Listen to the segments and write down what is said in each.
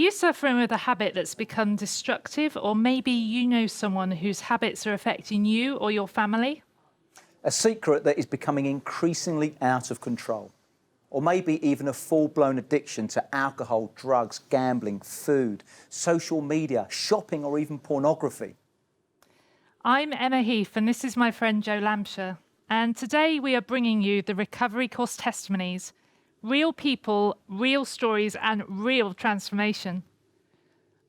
you suffering with a habit that's become destructive, or maybe you know someone whose habits are affecting you or your family? A secret that is becoming increasingly out of control, or maybe even a full-blown addiction to alcohol, drugs, gambling, food, social media, shopping, or even pornography. I'm Emma Heath, and this is my friend Jo Lampshire. And today we are bringing you the Recovery Course testimonies. Real people, real stories, and real transformation.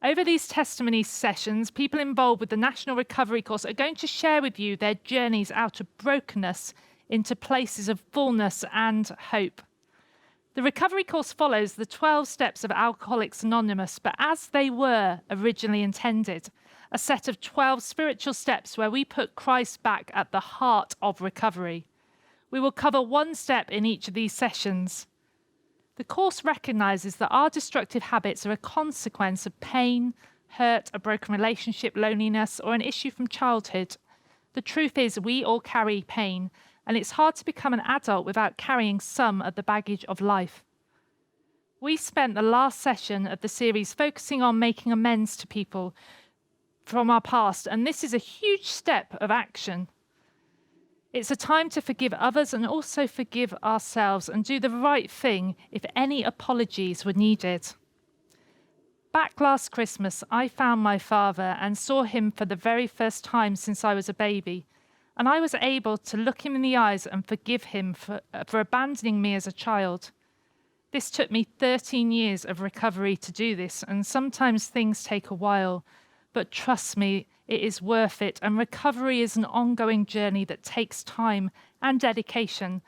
Over these testimony sessions, people involved with the National Recovery Course are going to share with you their journeys out of brokenness into places of fullness and hope. The Recovery Course follows the 12 steps of Alcoholics Anonymous, but as they were originally intended, a set of 12 spiritual steps where we put Christ back at the heart of recovery. We will cover one step in each of these sessions. The course recognises that our destructive habits are a consequence of pain, hurt, a broken relationship, loneliness, or an issue from childhood. The truth is, we all carry pain, and it's hard to become an adult without carrying some of the baggage of life. We spent the last session of the series focusing on making amends to people from our past, and this is a huge step of action. It's a time to forgive others and also forgive ourselves and do the right thing if any apologies were needed. Back last Christmas, I found my father and saw him for the very first time since I was a baby. And I was able to look him in the eyes and forgive him for abandoning me as a child. This took me 13 years of recovery to do this, and sometimes things take a while. But trust me, it is worth it, and recovery is an ongoing journey that takes time and dedication.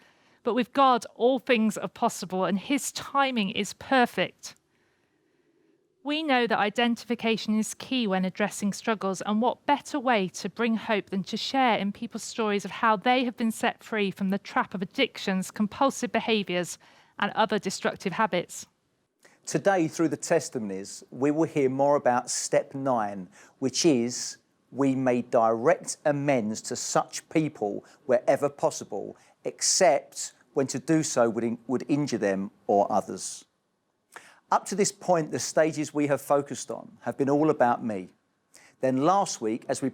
But with God, all things are possible, and His timing is perfect. We know that identification is key when addressing struggles, and what better way to bring hope than to share in people's stories of how they have been set free from the trap of addictions, compulsive behaviors, and other destructive habits. Today, through the testimonies, we will hear more about step 9, which is we may direct amends to such people wherever possible, except when to do so would injure them or others. Up to this point, the stages we have focused on have been all about me. Then last week, as we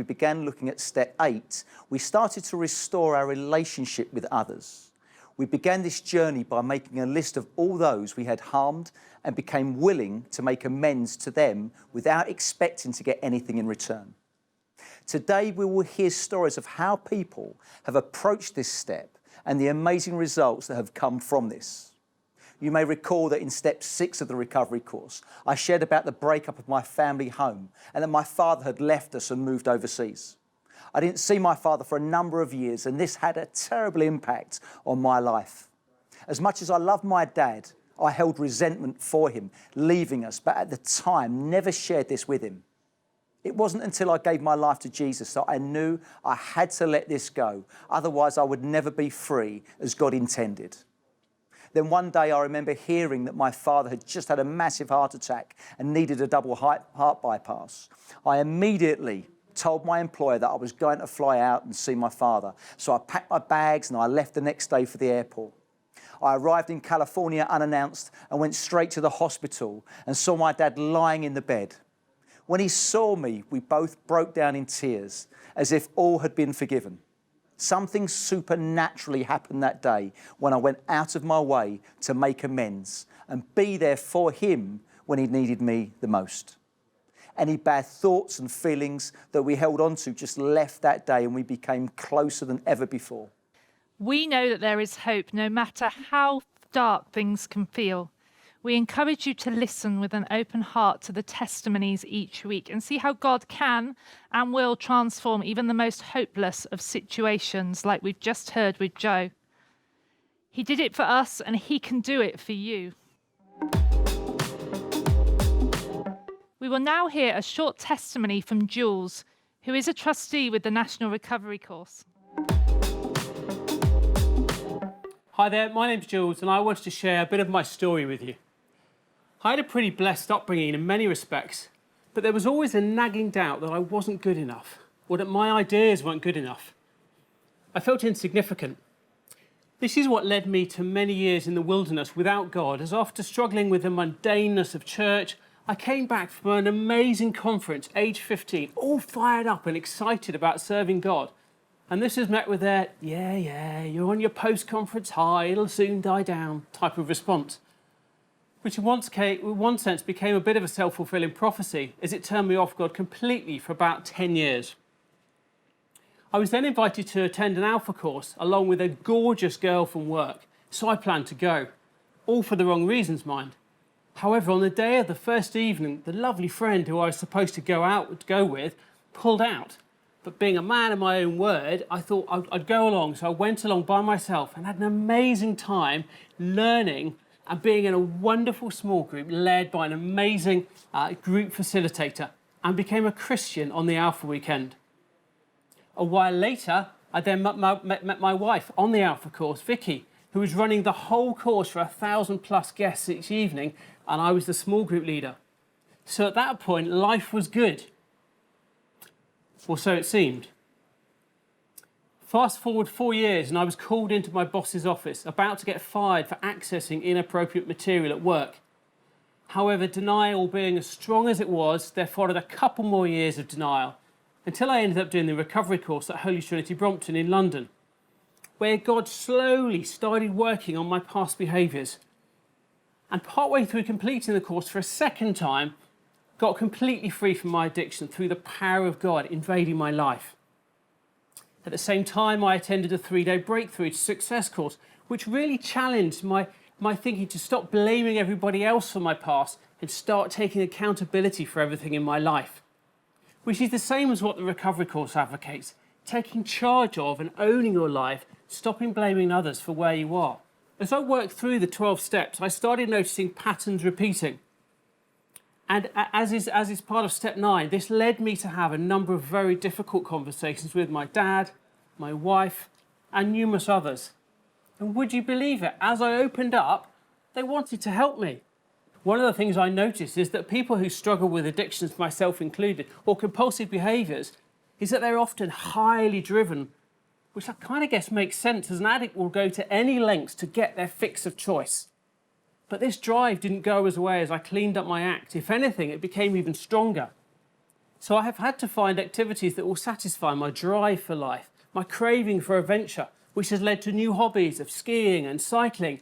began looking at step 8, we started to restore our relationship with others. We began this journey by making a list of all those we had harmed and became willing to make amends to them without expecting to get anything in return. Today, we will hear stories of how people have approached this step and the amazing results that have come from this. You may recall that in step 6 of the recovery course, I shared about the breakup of my family home and that my father had left us and moved overseas. I didn't see my father for a number of years, and this had a terrible impact on my life. As much as I loved my dad, I held resentment for him leaving us, but at the time never shared this with him. It wasn't until I gave my life to Jesus that I knew I had to let this go, otherwise I would never be free as God intended. Then one day I remember hearing that my father had just had a massive heart attack and needed a double heart bypass. I immediately told my employer that I was going to fly out and see my father. So I packed my bags and I left the next day for the airport. I arrived in California unannounced and went straight to the hospital and saw my dad lying in the bed. When he saw me, we both broke down in tears as if all had been forgiven. Something supernaturally happened that day when I went out of my way to make amends and be there for him when he needed me the most. Any bad thoughts and feelings that we held on to just left that day, and we became closer than ever before. We know that there is hope no matter how dark things can feel. We encourage you to listen with an open heart to the testimonies each week and see how God can and will transform even the most hopeless of situations, like we've just heard with Jo. He did it for us, and He can do it for you. We will now hear a short testimony from Jules, who is a trustee with the National Recovery Course. Hi there, my name's Jules, and I wanted to share a bit of my story with you. I had a pretty blessed upbringing in many respects, but there was always a nagging doubt that I wasn't good enough, or that my ideas weren't good enough. I felt insignificant. This is what led me to many years in the wilderness without God, as after struggling with the mundaneness of church, I came back from an amazing conference, age 15, all fired up and excited about serving God. And this was met with their, yeah, you're on your post-conference high, it'll soon die down type of response, which in one sense became a bit of a self-fulfilling prophecy as it turned me off God completely for about 10 years. I was then invited to attend an Alpha course along with a gorgeous girl from work, so I planned to go, all for the wrong reasons, mind. However, on the day of the first evening, the lovely friend who I was supposed to go with pulled out. But being a man of my own word, I thought I'd go along, so I went along by myself and had an amazing time learning and being in a wonderful small group led by an amazing group facilitator, and became a Christian on the Alpha weekend. A while later, I then met my wife on the Alpha course, Vicky, who was running the whole course for 1,000+ guests each evening, and I was the small group leader. So at that point, life was good. Or so it seemed. Fast forward 4 years and I was called into my boss's office, about to get fired for accessing inappropriate material at work. However, denial being as strong as it was, there followed a couple more years of denial, until I ended up doing the recovery course at Holy Trinity Brompton in London, where God slowly started working on my past behaviours. And partway through completing the course for a second time, got completely free from my addiction through the power of God invading my life. At the same time, I attended a 3-day Breakthrough to Success course, which really challenged my thinking to stop blaming everybody else for my past and start taking accountability for everything in my life, which is the same as what the recovery course advocates, taking charge of and owning your life, stopping blaming others for where you are. As I worked through the 12 steps, I started noticing patterns repeating. And as is part of step 9, this led me to have a number of very difficult conversations with my dad, my wife, and numerous others. And would you believe it? As I opened up, they wanted to help me. One of the things I noticed is that people who struggle with addictions, myself included, or compulsive behaviours, is that they're often highly driven, which I kind of guess makes sense, as an addict will go to any lengths to get their fix of choice. But this drive didn't go away as I cleaned up my act. If anything, it became even stronger. So I have had to find activities that will satisfy my drive for life, my craving for adventure, which has led to new hobbies of skiing and cycling.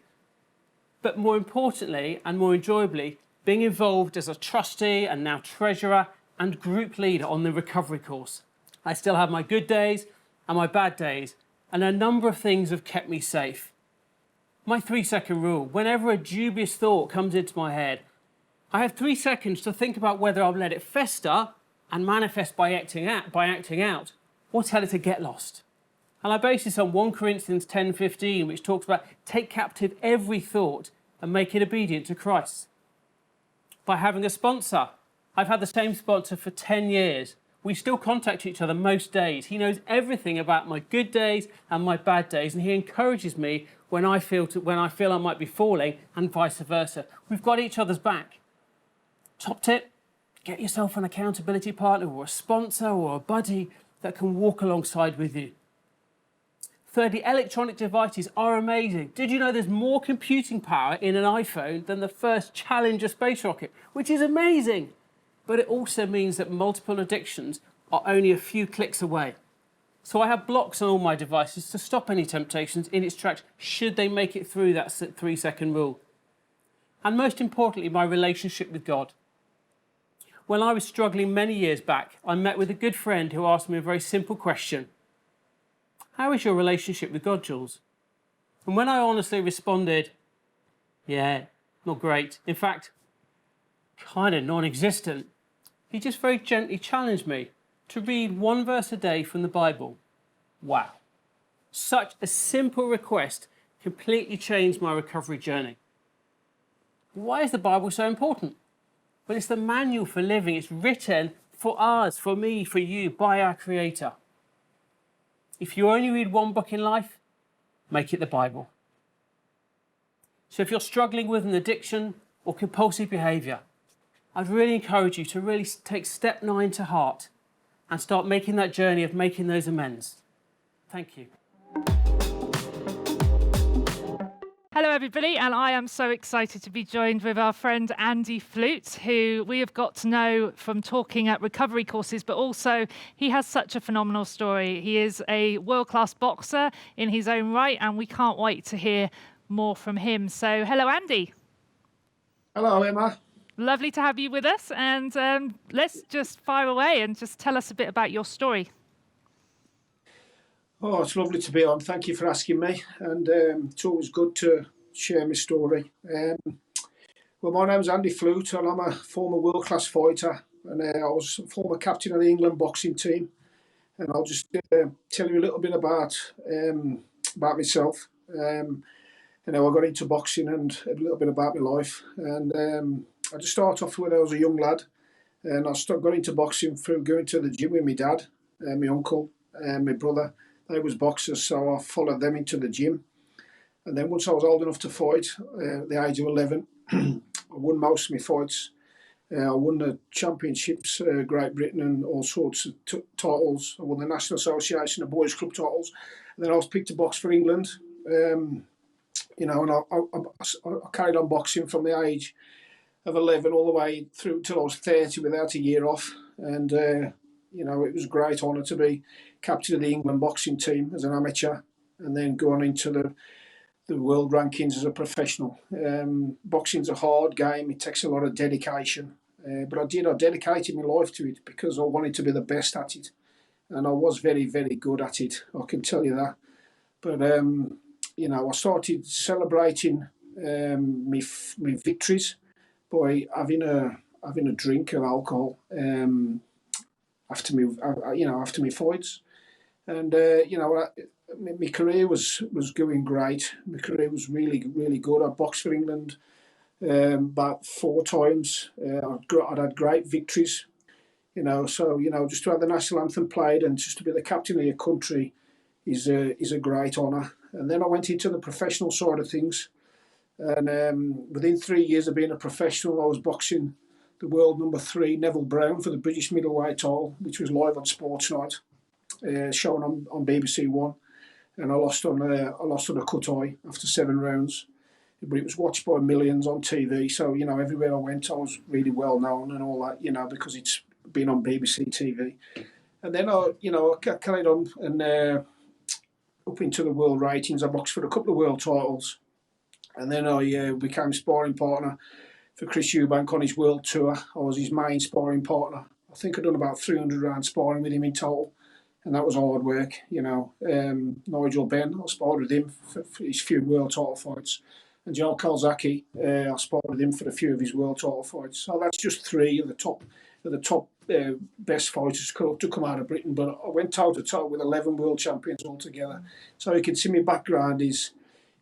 But more importantly, and more enjoyably, being involved as a trustee and now treasurer and group leader on the recovery course. I still have my good days and my bad days, and a number of things have kept me safe. My 3-second rule: whenever a dubious thought comes into my head, I have 3 seconds to think about whether I'll let it fester and manifest by acting out, or tell it to get lost. And I base this on 1 Corinthians 10:15, which talks about take captive every thought and make it obedient to Christ. By having a sponsor, I've had the same sponsor for 10 years. We still contact each other most days. He knows everything about my good days and my bad days, and he encourages me when I feel I might be falling, and vice versa. We've got each other's back. Top tip: get yourself an accountability partner or a sponsor or a buddy that can walk alongside with you. Thirdly, electronic devices are amazing. Did you know there's more computing power in an iPhone than the first Challenger space rocket, which is amazing? But it also means that multiple addictions are only a few clicks away. So I have blocks on all my devices to stop any temptations in its tracks should they make it through that 3-second rule. And most importantly, my relationship with God. When I was struggling many years back, I met with a good friend who asked me a very simple question. How is your relationship with God, Jules? And when I honestly responded, yeah, not great. In fact, kind of non-existent. He just very gently challenged me to read 1 verse a day from the Bible. Wow. Such a simple request completely changed my recovery journey. Why is the Bible so important? Well, it's the manual for living. It's written for us, for me, for you, by our Creator. If you only read 1 book in life, make it the Bible. So if you're struggling with an addiction or compulsive behaviour, I'd really encourage you to really take step 9 to heart and start making that journey of making those amends. Thank you. Hello, everybody, and I am so excited to be joined with our friend Andy Flute, who we have got to know from talking at recovery courses, but also he has such a phenomenal story. He is a world-class boxer in his own right, and we can't wait to hear more from him. So, hello, Andy. Hello, Emma. Lovely to have you with us, and let's just fire away and just tell us a bit about your story. Oh, it's lovely to be on. Thank you for asking me. And it's always good to share my story. Well, my name's Andy Flute, and I'm a former world-class fighter. And I was former captain of the England boxing team. And I'll just tell you a little bit about myself and how I got into boxing and a little bit about my life. And I just started off when I was a young lad. And I got into boxing through going to the gym with my dad, my uncle, and my brother. They was boxers, so I followed them into the gym. And then once I was old enough to fight, at the age of 11, I won most of my fights. I won the championships, Great Britain, and all sorts of titles. I won the National Association of Boys Club titles. And then I was picked to box for England. And I carried on boxing from the age of 11 all the way through till I was 30 without a year off. And it was a great honour to be captain of the England boxing team as an amateur, and then going into the world rankings as a professional. Boxing's a hard game. It takes a lot of dedication. But I dedicated my life to it because I wanted to be the best at it. And I was very, very good at it, I can tell you that. But, I started celebrating my victories by having a drink of alcohol after me fights. And, my career was going great. My career was really, really good. I boxed for England about 4 times. I'd had great victories, just to have the national anthem played and just to be the captain of your country is a great honour. And then I went into the professional side of things. And within 3 years of being a professional, I was boxing the world number 3, Neville Brown, for the British middleweight title, which was live on Sports Night, shown on BBC One. And I lost on a cut eye after 7 rounds. But it was watched by millions on TV. So, everywhere I went, I was really well known and all that, because it's been on BBC TV. And then I carried on and up into the world ratings. I boxed for a couple of world titles. And then I became sparring partner for Chris Eubank on his world tour. I was his main sparring partner. I think I'd done about 300 rounds sparring with him in total. And that was hard work, Nigel Benn, I sparred with him for his few world title fights. And Joe Calzaghe, I sparred with him for a few of his world title fights. So that's just 3 of the top best fighters to come out of Britain. But I went toe-to-toe with 11 world champions altogether. So you can see my background is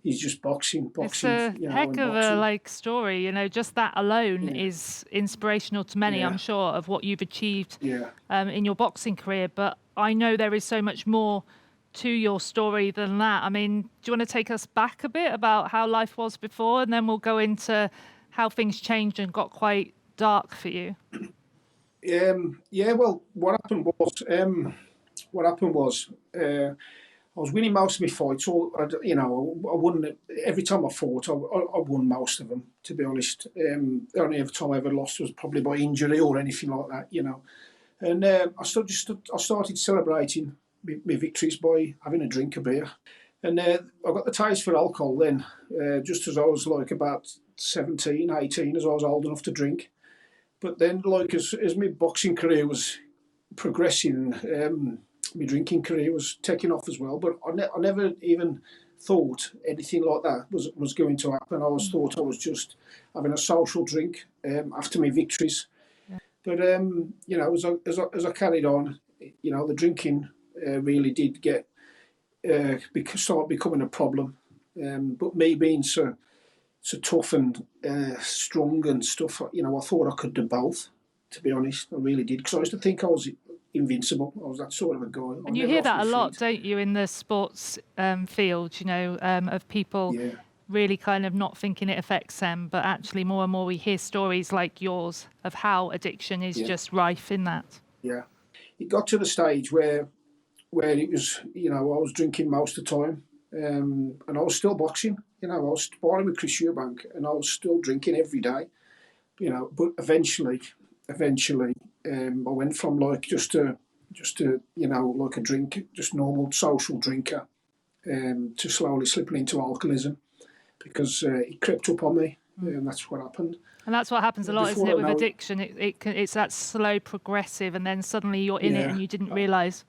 just boxing. It's a heck of a story, just that alone is inspirational to many, I'm sure, of what you've achieved in your boxing career. But I know there is so much more to your story than that. I mean, do you want to take us back a bit about how life was before, and then we'll go into how things changed and got quite dark for you? Well, what happened was I was winning most of my fights. I won every time I fought. I won most of them, to be honest. The only other time I ever lost was probably by injury or anything like that, And I started celebrating my victories by having a drink of beer. And I got the taste for alcohol then, just as I was about 17, 18, as I was old enough to drink. But then, as my boxing career was progressing, my drinking career was taking off as well. But I never even thought anything like that was going to happen. I always thought I was just having a social drink after my victories. But as I carried on, the drinking really did start becoming a problem. But me being so tough and strong and stuff, I thought I could do both. To be honest, I really did, because I used to think I was invincible. I was that sort of a guy. And you hear that a lot, don't you, in the sports field? Of people really kind of not thinking it affects them, but actually more and more we hear stories like yours of how addiction is just rife in that. Yeah, it got to the stage where it was, I was drinking most of the time, and I was still boxing. You know, I was sparring with Chris Eubank, and I was still drinking every day. You know, but eventually, I went from like just a you know, like a drink, just normal social drinker, to slowly slipping into alcoholism because it crept up on me, and that's what happened. And that's what happens a lot, isn't Before it, I with know it, addiction? It's that slow progressive, and then suddenly you're in it yeah, and you didn't realise.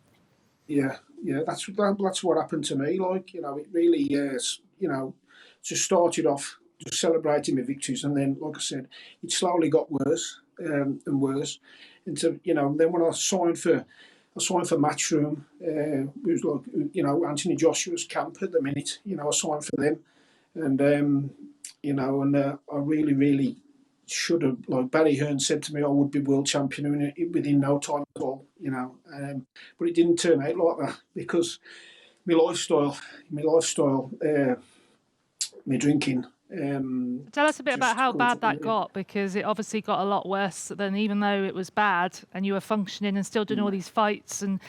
yeah, that's what happened to me. Like, you know, it really, you know, just started off just celebrating my victories, and then, like I said, it slowly got worse and worse. Into, you know, then when I signed for Matchroom, it was like, you know, Anthony Joshua's camp at the minute. You know, I signed for them, and you know, and I really should have, like Barry Hearn said to me, I would be world champion within no time at all. You know, but it didn't turn out like that because my lifestyle, my drinking. Tell us a bit about Just how caught bad up with that me. got, because it obviously got a lot worse than, even though it was bad and you were functioning and still doing all these fights and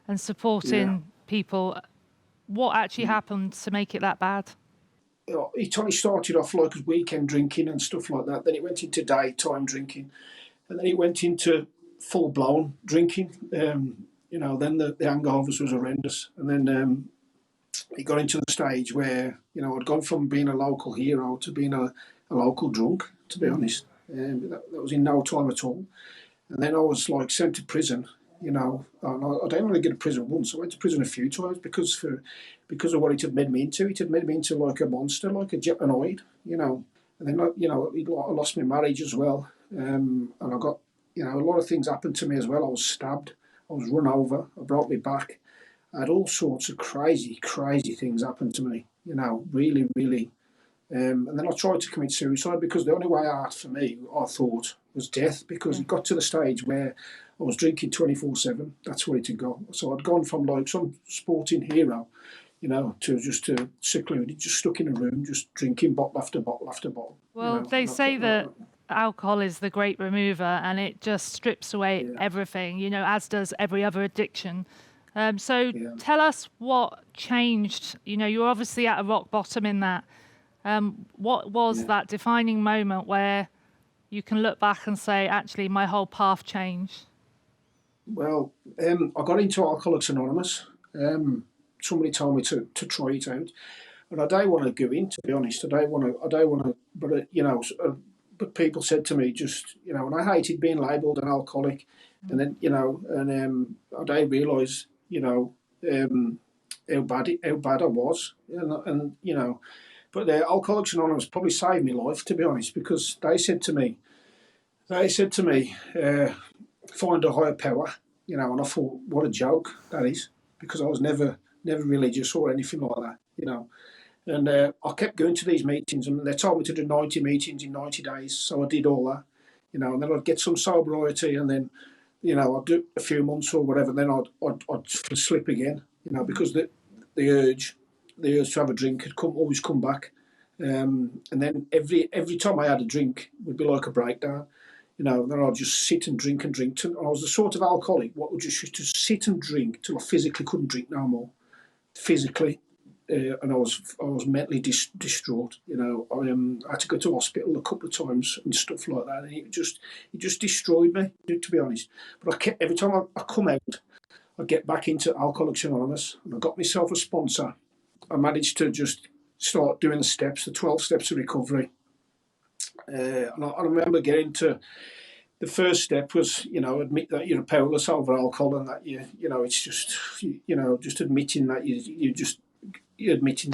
Yeah. supporting people. What actually happened to make it that bad? It only started off like as weekend drinking and stuff like that. Then it went into daytime drinking, and then it went into full blown drinking. You know, then the hangovers was horrendous, and then it got into the stage where, you know, I'd gone from being a local hero to being a local drunk. To be honest, that was in no time at all. And then I was like sent to prison. You know, and I didn't really get to prison once. I went to prison a few times because of what it had made me into. It had made me into like a monster, like a Japanoid. You know, and then, you know, I lost my marriage as well, and I got, you know, a lot of things happened to me as well. I was stabbed. I was run over. I broke my back. I had all sorts of crazy things happen to me. You know, really. And then I tried to commit suicide because the only way out for me, I thought, was death, because it got to the stage where I was drinking 24/7. That's where it had got. So I'd gone from like some sporting hero, you know, to just secluded, just stuck in a room, just drinking bottle after bottle after bottle. You Well, know, they and say that alcohol is the great remover and it just strips away yeah, everything, you know, as does every other addiction. So yeah, tell us what changed. You know, you're obviously at a rock bottom in that. What was yeah. that defining moment where you can look back and say, actually, my whole path changed? Well, I got into Alcoholics Anonymous. Somebody told me to try it out, and I don't want to go in. To be honest, I don't want to. But you know, but people said to me, just, you know, and I hated being labelled an alcoholic, and then, you know, and I don't realise, you know, how bad I was, and you know, but Alcoholics Anonymous probably saved my life, to be honest, because they said to me, find a higher power, you know, and I thought, what a joke that is, because I was never religious or anything like that, you know. And I kept going to these meetings, and they told me to do 90 meetings in 90 days. So I did all that, you know, and then I'd get some sobriety, and then, you know, I'd do a few months or whatever, and then I'd slip again, you know, because the urge, to have a drink had always come back. And then every time I had a drink would be like a breakdown, you know. And then I'd just sit and drink and drink. And I was the sort of alcoholic what would just sit and drink till I physically couldn't drink no more, physically. And I was mentally distraught. You know, I had to go to hospital a couple of times and stuff like that. And it just destroyed me, to be honest. But every time I come out, I get back into Alcoholics Anonymous, and I got myself a sponsor. I managed to just start doing the 12 steps of recovery. And I remember getting to the first step was, you know, admit that you're powerless over alcohol, and that you know, it's just, you know, just admitting that you're admitting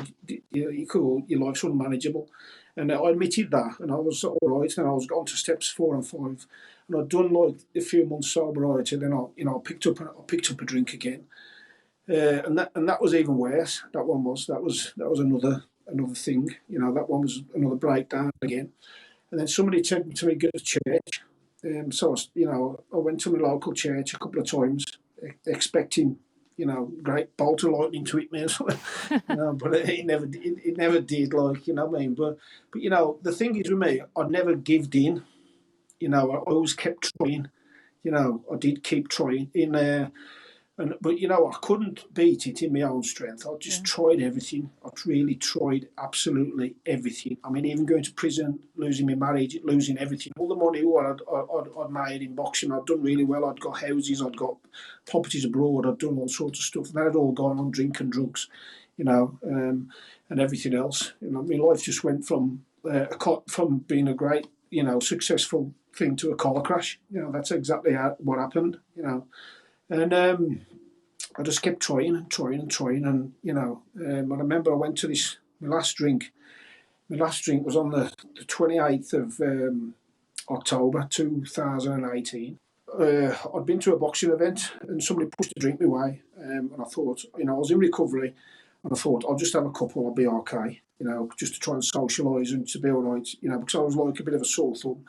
your life's unmanageable. And I admitted that, and I was all right. And I was on to steps 4 and 5, and I'd done like a few months sobriety. Then I picked up a drink again, and that was even worse. That was another thing. You know, that one was another breakdown again. And then somebody told me to go to church. So, you know, I went to my local church a couple of times, expecting, you know, great bolt of lightning to hit me or something. You know, but it never did. It never did. Like, you know what I mean. But you know, the thing is with me, I never gave in. You know, I always kept trying. You know, I did keep trying. But you know, I couldn't beat it in my own strength. I just tried everything. I really tried absolutely everything. I mean, even going to prison, losing my marriage, losing everything. All the money I'd made in boxing, I'd done really well. I'd got houses, I'd got properties abroad, I'd done all sorts of stuff. And that had all gone on drink and drugs, you know, and everything else. You know, my life just went from being a great, you know, successful thing to a car crash. You know, that's exactly what happened, you know. And I just kept trying and trying and trying. And, you know, I remember I went to my last drink. My last drink was on the 28th of October 2018. I'd been to a boxing event and somebody pushed a drink my way. And I thought, you know, I was in recovery. And I thought, I'll just have a couple, I'll be okay. You know, just to try and socialise and to be all right. You know, because I was like a bit of a sore thumb,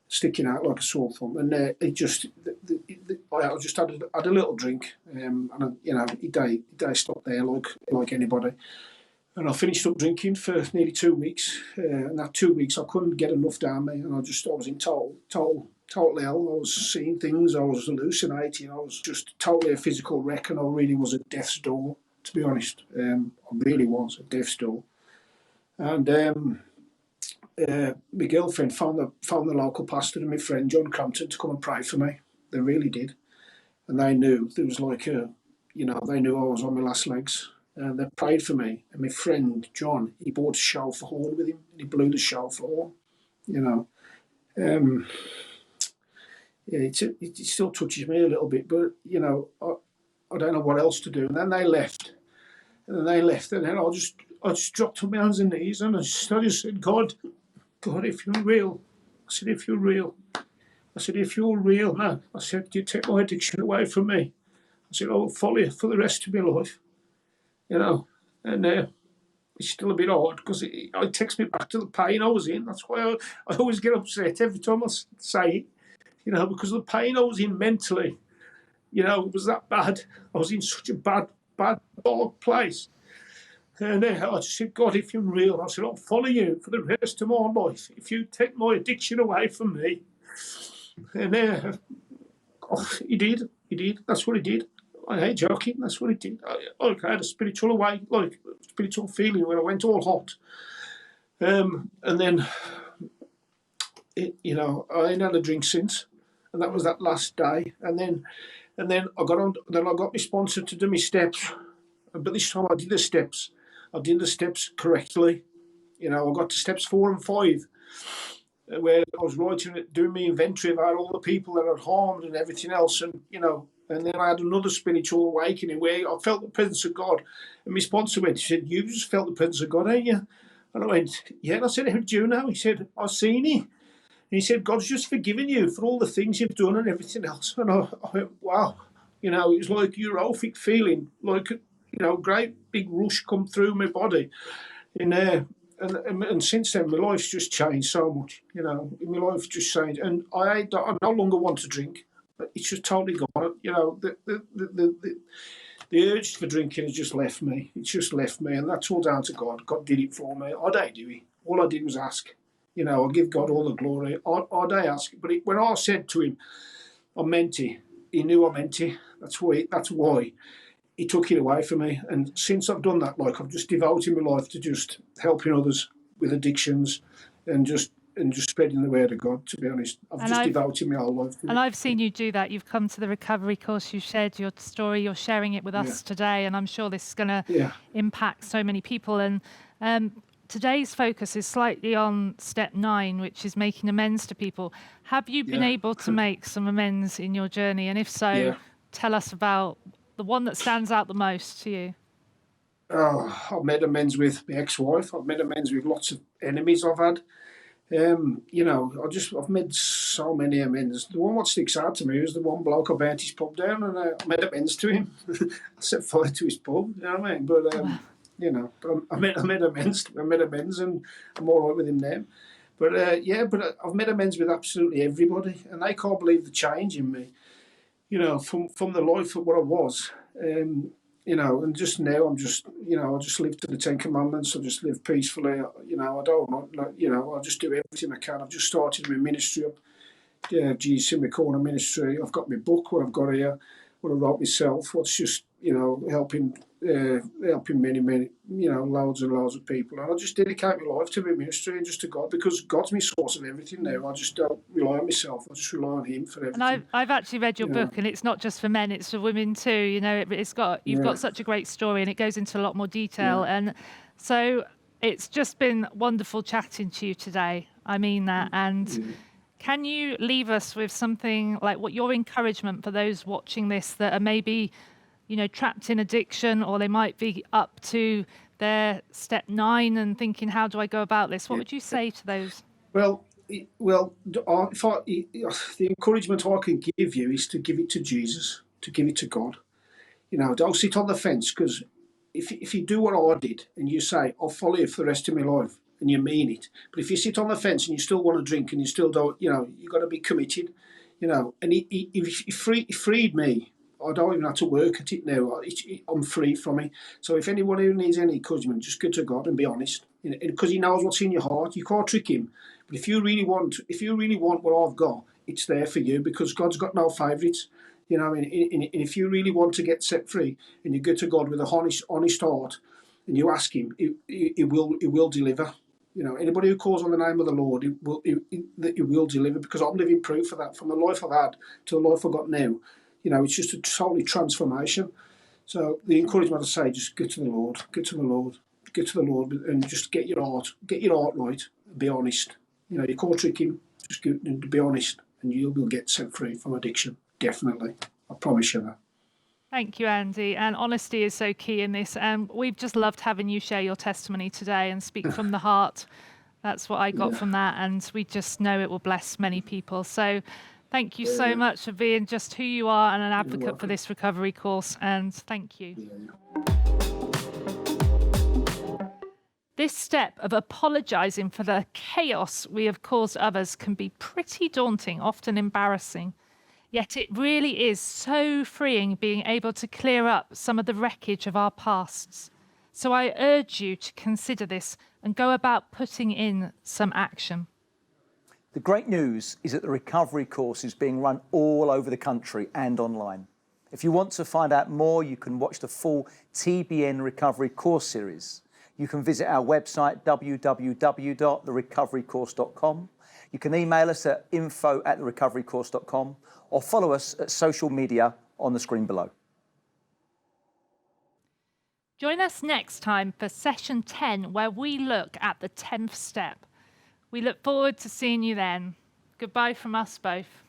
sticking out like a sore thumb, and I just had a little drink, and you know, he stopped there like anybody, and I finished up drinking for nearly 2 weeks, and that 2 weeks I couldn't get enough down me, and I was in total hell. I was seeing things, I was hallucinating, I was just totally a physical wreck, and I really was at death's door, to be honest. I really was at death's door, and. My girlfriend found the local pastor and my friend John Crampton to come and pray for me. They really did, and they knew there was like they knew I was on my last legs, and they prayed for me. And my friend John, he bought a shofar horn with him, and he blew the shofar horn. You know, it still touches me a little bit, but you know, I don't know what else to do. And then they left, and then I just dropped on my hands and knees, and I just said, God, if you're real. I said, if you're real. I said, if you're real, man. I said, you take my addiction away from me. I said, I will follow you for the rest of my life. You know, and it's still a bit hard because it takes me back to the pain I was in. That's why I always get upset every time I say it, you know, because the pain I was in mentally, you know, it was that bad. I was in such a bad place. And I just said, God, if you're real, I said, I'll follow you for the rest of my life. If you take my addiction away from me. And he did. That's what he did. I ain't joking. That's what he did. I had a spiritual feeling when I went all hot. And then, you know, I ain't had a drink since. And that was that last day. And then I got my sponsor to do my steps. But this time I did the steps. I did the steps correctly. You know, I got to steps 4 and 5, where I was doing my inventory about all the people that I'd harmed and everything else. And, you know, and then I had another spiritual awakening where I felt the presence of God. And my sponsor went, he said, you just felt the presence of God, ain't you? And I went, yeah. And I said, how do you know? He said, I've seen it. And he said, God's just forgiven you for all the things you've done and everything else. And I went, wow. You know, it was like a euphoric feeling, like, you know, great big rush come through my body in there. And since then, my life's just changed so much. You know, my life's just changed. And I no longer want to drink. It's just totally gone. You know, the urge for drinking has just left me. It's just left me. And that's all down to God. God did it for me. I don't do it. All I did was ask. You know, I give God all the glory. I don't ask. But when I said to him, I meant it. He knew I meant it. That's why he took it away from me. And since I've done that, like, I've just devoted my life to just helping others with addictions and just spreading the word of God, to be honest. I've devoted my whole life to it. And I've seen you do that. You've come to the recovery course, you shared your story, you're sharing it with us today, and I'm sure this is going to impact so many people. And today's focus is slightly on step 9, which is making amends to people. Have you been able to make some amends in your journey? And if so, tell us about the one that stands out the most to you. Oh, I've made amends with my ex-wife. I've made amends with lots of enemies I've had. You know, I've made so many amends. The one what sticks out to me is the one bloke I burnt his pub down, and I made amends to him. I set fire to his pub. You know what I mean? But you know, but I made amends. And I'm all right with him now. But I've made amends with absolutely everybody, and they can't believe the change in me. You know, from the life of what I was. You know, and just now I'm just, you know, I just live to the 10 Commandments. I just live peacefully. You know, I just do everything I can. I've just started my ministry up, Jesus in my Corner ministry. I've got my book, what I've got here. what I wrote myself, what's just, helping many, loads and loads of people. And I just dedicate my life to my ministry and just to God, because God's my source of everything now. I just don't rely on myself. I just rely on Him for everything. And I've actually read your You know. book, and it's not just for men; it's for women too. You know, you've got such a great story, and it goes into a lot more detail. And so it's just been wonderful chatting to you today. I mean that. And can you leave us with something like what your encouragement for those watching this that are maybe, trapped in addiction, or they might be up to their step 9 and thinking, how do I go about this? What would you say to those? Well, the encouragement I can give you is to give it to Jesus, to give it to God. Don't sit on the fence, because if you do what I did and you say, I'll follow you for the rest of my life, and you mean it, but if you sit on the fence and you still want to drink and you still don't, you've got to be committed, and he freed me. I don't even have to work at it now. I'm free from it. So if anyone who needs any encouragement, just go to God and be honest, because He knows what's in your heart. You can't trick Him. But if you really want what I've got, it's there for you, because God's got no favourites. And if you really want to get set free, and you go to God with a honest heart, and you ask Him, He will deliver. Anybody who calls on the name of the Lord, He will deliver, because I'm living proof of that. From the life I've had to the life I've got now, it's just a totally transformation. So the encouragement I say, just get to the Lord, and just get your heart right, and be honest. You can't trick Him. Just be honest, and you will get set free from addiction. Definitely, I promise you that. Thank you, Andy. And honesty is so key in this. And we've just loved having you share your testimony today and speak from the heart. That's what I got from that. And we just know it will bless many people. So thank you so much for being just who you are and an advocate for this recovery course. And thank you. This step of apologising for the chaos we have caused others can be pretty daunting, often embarrassing. Yet it really is so freeing being able to clear up some of the wreckage of our pasts. So I urge you to consider this and go about putting in some action. The great news is that the recovery course is being run all over the country and online. If you want to find out more, you can watch the full TBN Recovery Course series. You can visit our website, www.therecoverycourse.com. You can email us at info@therecoverycourse.com, or follow us at social media on the screen below. Join us next time for session 10, where we look at the 10th step. We look forward to seeing you then. Goodbye from us both.